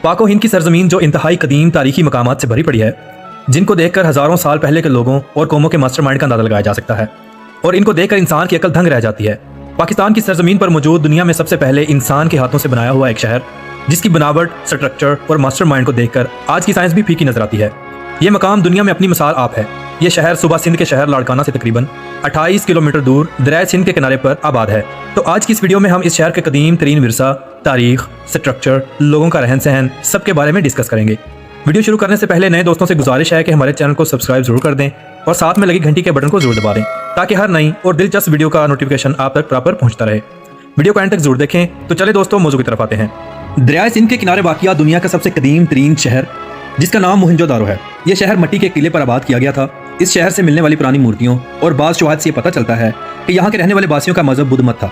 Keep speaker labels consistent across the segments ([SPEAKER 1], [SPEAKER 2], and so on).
[SPEAKER 1] पाको हिंद की सरजमीन जो इंतहाई कदीम तारीखी मकामात से भरी पड़ी है, जिनको देखकर हज़ारों साल पहले के लोगों और कौमों के मास्टरमाइंड का अंदाजा लगाया जा सकता है, और इनको देखकर इंसान की अकल दंग रह जाती है। पाकिस्तान की सरजमीन पर मौजूद दुनिया में सबसे पहले इंसान के हाथों से बनाया हुआ एक शहर, जिसकी बनावट, स्ट्रक्चर और मास्टरमाइंड को देखकर आज की साइंस भी फीकी नजर आती है। ये मकाम दुनिया में अपनी मिसाल आप है। ये शहर सूबा सिंध के शहर लाड़काना से तकरीबन 28 किलोमीटर दूर दरिया सिंध के किनारे पर आबाद है। तो आज की इस वीडियो में हम इस शहर के कदीम तरीन विरसा, तारीख, स्ट्रक्चर, लोगों का रहन सहन, सबके बारे में डिस्कस करेंगे। वीडियो शुरू करने से पहले नए दोस्तों से गुजारिश है कि हमारे चैनल को सब्सक्राइब जरूर कर दें और साथ में लगी घंटी के बटन को जरूर दबा दें, ताकि हर नई और दिलचस्प वीडियो का नोटिफिकेशन आप तक प्रॉपर पहुंचता रहे। वीडियो को एंड तक जरूर देखें। तो चले दोस्तों, मौजू की तरफ आते हैं। दरिया सिंध के किनारे वाक़िया दुनिया का सबसे कदीम तरीन शहर, जिसका नाम मोहनजोदारो है। यह शहर मिट्टी के किले पर आबाद किया गया था। इस शहर से मिलने वाली पुरानी मूर्तियों और बाज़ शवाहद से पता चलता है कि यहाँ के रहने वाले वासियों का मजहब बुद्ध मत था।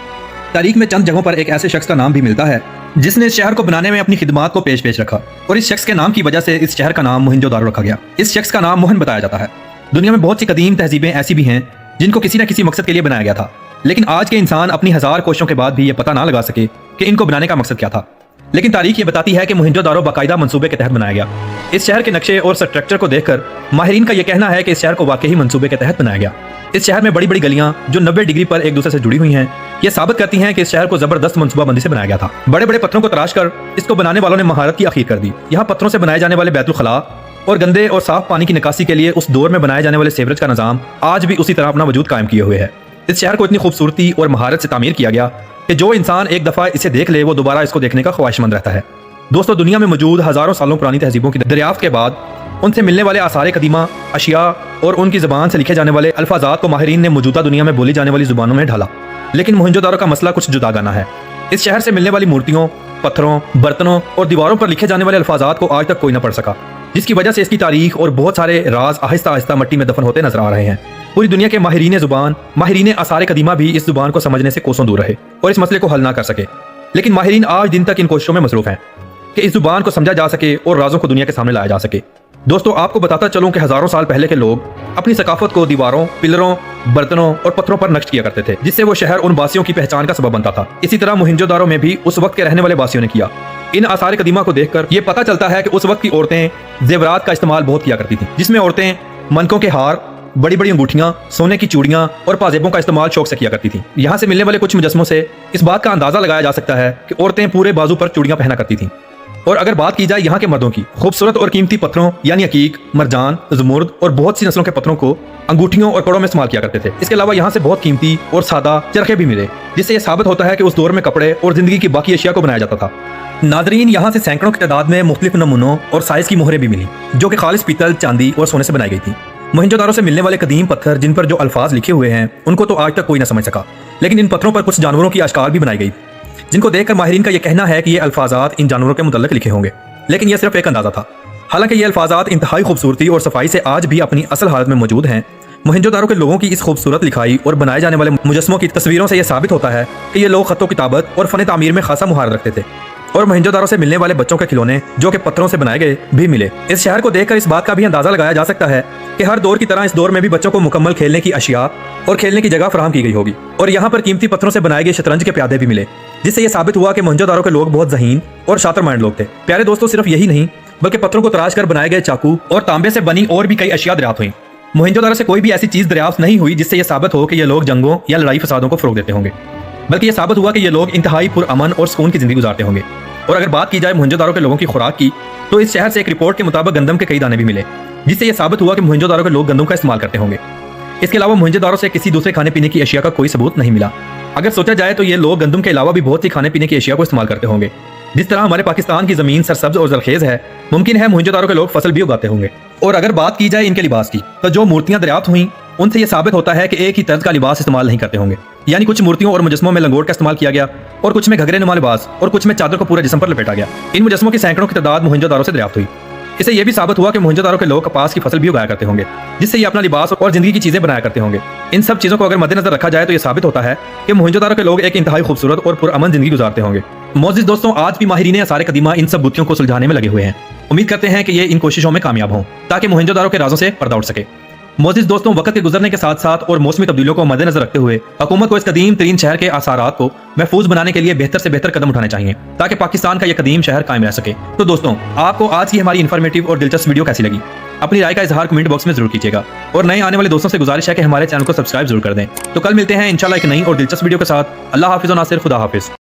[SPEAKER 1] तारीख में चंद जगहों पर एक ऐसे शख्स का नाम भी मिलता है जिसने इस शहर को बनाने में अपनी खिदमात को पेश रखा, और इस शख्स के नाम की वजह से इस शहर का नाम मोहनजोदारो रखा गया। इस शख्स का नाम मोहन बताया जाता है। दुनिया में बहुत सी कदीम तहजीबें ऐसी भी हैं जिनको किसी न किसी मकसद के लिए बनाया गया था, लेकिन आज के इंसान अपनी 1000 कोशिशों के बाद भी ये पता ना लगा सके कि इनको बनाने का मकसद क्या था। लेकिन तारीख ये बताती है कि मोहनजोदारो बाकायदा मंसूबे के तहत बनाया गया। इस शहर के नक्शे और स्ट्रक्चर को देखकर माहिरीन का यह कहना है कि इस शहर को वाकई मंसूबे के तहत बनाया गया। इस शहर में बड़ी बड़ी गलियां जो 90 डिग्री पर एक दूसरे से जुड़ी हुई हैं, ये साबित करती हैं कि इस शहर को जबरदस्त मंसूबाबंदी से बनाया गया था। बड़े बड़े पत्थरों को तराश कर इसको बनाने वालों ने महारत की अखीर कर दी। यहाँ पत्थरों से बनाए जाने वाले बैतुल खला और गंदे और साफ पानी की निकासी के लिए उस दौर में बनाए जाने वाले सीवरेज का निजाम आज भी उसी तरह अपना वजूद कायम किए हुए है। इस शहर को इतनी खूबसूरती और महारत से तामीर किया गया कि जो इंसान एक दफ़ा इसे देख ले वो दोबारा इसको देखने का ख्वाहिशमंद रहता है। दोस्तों, दुनिया में मौजूद हज़ारों सालों पुरानी तहजीबों की दरियाफ्त के बाद उनसे मिलने वाले आसार कदीमा, अशिया और उनकी ज़बान से लिखे जाने वाले अल्फाजात को माहिरीन ने मौजूदा दुनिया में बोली जाने वाली ज़ुबानों में ढाला। लेकिन मोहनजोदारो का मसला कुछ जुदागाना है। इस शहर से मिलने वाली मूर्तियों, पत्थरों, बर्तनों और दीवारों पर लिखे जाने वाले अल्फाजात को आज तक कोई न पढ़ सका, जिसकी वजह से इसकी तारीख और बहुत सारे राज आहिस्ता आहिस्ता मिट्टी में दफन होते नजर आ रहे हैं। पूरी दुनिया के माहिरीन ज़ुबान, माहिरीन आसार कदीमा भी इस ज़ुबान को समझने से कोसों दूर रहे और इस मसले को हल ना कर सके। लेकिन माहिरीन आज दिन तक इन कोशिशों में मसरूफ हैं कि इस ज़ुबान को समझा जा सके और राजों को दुनिया के सामने लाया जा सके। दोस्तों, आपको बताता चलूं कि हज़ारों साल पहले के लोग अपनी सकाफत को दीवारों, पिलरों, बर्तनों और पत्थरों पर नक्श किया करते थे, जिससे वो शहर उन वासियों की पहचान का सबब बनता था। इसी तरह मोहनजोदारो में भी उस वक्त के रहने वाले वासियों ने किया। इन आसार कदीमा को देखकर ये पता चलता है कि उस वक्त की औरतें जेवरात का इस्तेमाल बहुत किया करती थी, जिसमें औरतें मनकों के हार, बड़ी बड़ी अंगूठियां, सोने की चूड़ियां और पाजेबों का इस्तेमाल शौक से किया करती थी। यहाँ से मिलने वाले कुछ मुजस्मों से इस बात का अंदाजा लगाया जा सकता है कि औरतें पूरे बाजू पर चूड़ियां पहना करती थीं। और अगर बात की जाए यहाँ के मर्दों की, खूबसूरत और कीमती पत्थरों यानी अकीक, मरजान, ज़मुर्द और बहुत सी नस्लों के पत्थरों को अंगूठियों और कड़ों में इस्तेमाल किया करते थे। इसके अलावा यहाँ से बहुत कीमती और सादा चरखे भी मिले, जिससे यह साबित होता है कि उस दौर में कपड़े और जिंदगी की बाकी अशिया को बनाया जाता था। नाजरीन, यहाँ से सैकड़ों की तादाद में मुख्तलिफ नमूनों और साइज की मोहरें भी मिली, जो कि खालिस पीतल, चांदी और सोने से बनाई गई थी। मोहनजोदारो से मिलने वाले कदीम पत्थर जिन पर जो अल्फाज लिखे हुए हैं, उनको तो आज तक कोई न समझ सका, लेकिन इन पत्थरों पर कुछ जानवरों की अशकाल भी बनाई गई, जिनको देखकर माहिरीन का यह कहना है कि ये अल्फाजात इन जानवरों के मुतल्लिक लिखे होंगे। लेकिन यह सिर्फ एक अंदाजा था। हालांकि ये अल्फाजात इंतहाई खूबसूरती और सफाई से आज भी अपनी असल हालत में मौजूद हैं। मोहनजोदारो के लोगों की इस खूबसूरत लिखाई और बनाए जाने वाले मुजस्मों की तस्वीरों से यह साबित होता है कि ये लोग खत्तो किताबत और फन तामीर में खासा मुहारत रखते थे। और मोहनजोदारो से मिलने वाले बच्चों के खिलौने, जो कि पत्थरों से बनाए गए, भी मिले। इस शहर को देखकर इस बात का भी अंदाजा लगाया जा सकता है कि हर दौर की तरह इस दौर में भी बच्चों को मुकम्मल खेलने की अशिया और खेलने की जगह फराहम की गई होगी। और यहाँ पर कीमती पत्थरों से बनाए गए शतरंज के प्यादे भी मिले, जिससे यह साबित हुआ कि मोहनजोदारो के लोग बहुत ज़हीन और शातिर माइंड लोग थे। प्यारे दोस्तों, सिर्फ यही नहीं बल्कि पत्थरों को तराश कर बनाए गए चाकू और तांबे से बनी और भी कई अशिया दरियाफ्त हुई। मोहनजोदारो से कोई भी ऐसी चीज दरियाफ्त नहीं हुई जिससे यह साबित हो कि ये लोग जंगों या लड़ाई फसादों को फरोग देते होंगे, बल्कि यह साबित हुआ कि ये लोग इंतहाई पुरअमन और सुकून की जिंदगी गुजारते होंगे। और अगर बात की जाए मोहनजोदारो के लोगों की खुराक की, तो इस शहर से एक रिपोर्ट के मुताबिक गंदम के कई दाने भी मिले, जिससे यह साबित हुआ कि मोहनजोदारो के लोग गंदम का इस्तेमाल करते होंगे। इसके अलावा मोहनजोदारो से किसी दूसरे खाने पीने की अशिया का कोई सबूत नहीं मिला। अगर सोचा जाए तो ये लोग गंदम के अलावा भी बहुत सी खाने पीने की अशिया को इस्तेमाल करते होंगे। जिस तरह हमारे पाकिस्तान की जमीन सरसब्ज और जरखेज है, मुमकिन है मोहनजोदारो के लोग फसल भी उगाते होंगे। और अगर बात की जाए इनके लिबास की, तो जो मूर्तियां दरियाफ्त हुई उनसे यह साबित होता है कि एक ही तर्ज का लिबास इस्तेमाल नहीं करते होंगे। यानी कुछ मूर्तियों और मुजस्मों में लंगोट का इस्तेमाल किया गया, और कुछ में घघरे नुमा लिबास, और कुछ में चादर को पूरे जिस्म पर लपेटा गया। इन मुजस्मों की सैकड़ों की तादाद मोहनजोदारो से दरियाफ्त हुई। इससे यह भी साबित हुआ कि मोहनजोदारो के लोग कपास की फसल भी उगाया करते होंगे, जिससे ये अपना लिबास और जिंदगी की चीजें बनाया करते होंगे। इन सब चीजों को अगर मद्देनजर रखा जाए तो यह साबित होता है कि मोहनजोदारो के लोग एक इंतहाई खूबसूरत और पुरअमन जिंदगी गुजारते होंगे। मोअज़्ज़िज़ दोस्तों, आज भी माहिरीन आसार कदीमा इन सब बुतियों को सुलझाने में लगे हुए हैं। उम्मीद करते हैं कि ये इन कोशिशों में कामयाब हों ताकि मोहनजोदारो के राजों से पर्दा उठ सके। मोअज़्ज़िज़ दोस्तों, वक्त के गुजरने के साथ साथ और मौसमी तब्दीलियों को मद्देनजर रखते हुए हुकूमत को इस कदीम तरीन शहर के आसारात को महफूज बनाने के लिए बेहतर से बेहतर कदम उठाने चाहिए ताकि पाकिस्तान का यह कदीम शहर कायम रह सके। तो दोस्तों, आपको आज की हमारी इन्फॉर्मेटिव और दिलचस्प वीडियो कैसी लगी? अपनी राय का इजहार कमेंट बॉक्स में जरूर कीजिएगा और नए आने वाले दोस्तों से गुजारिश है कि हमारे चैनल को सब्सक्राइब जरूर कर दें। तो कल मिलते हैं इंशाल्लाह एक नई और दिलचस्प वीडियो के साथ। अल्लाह हाफिज़ और नासिर, खुदा हाफिज़।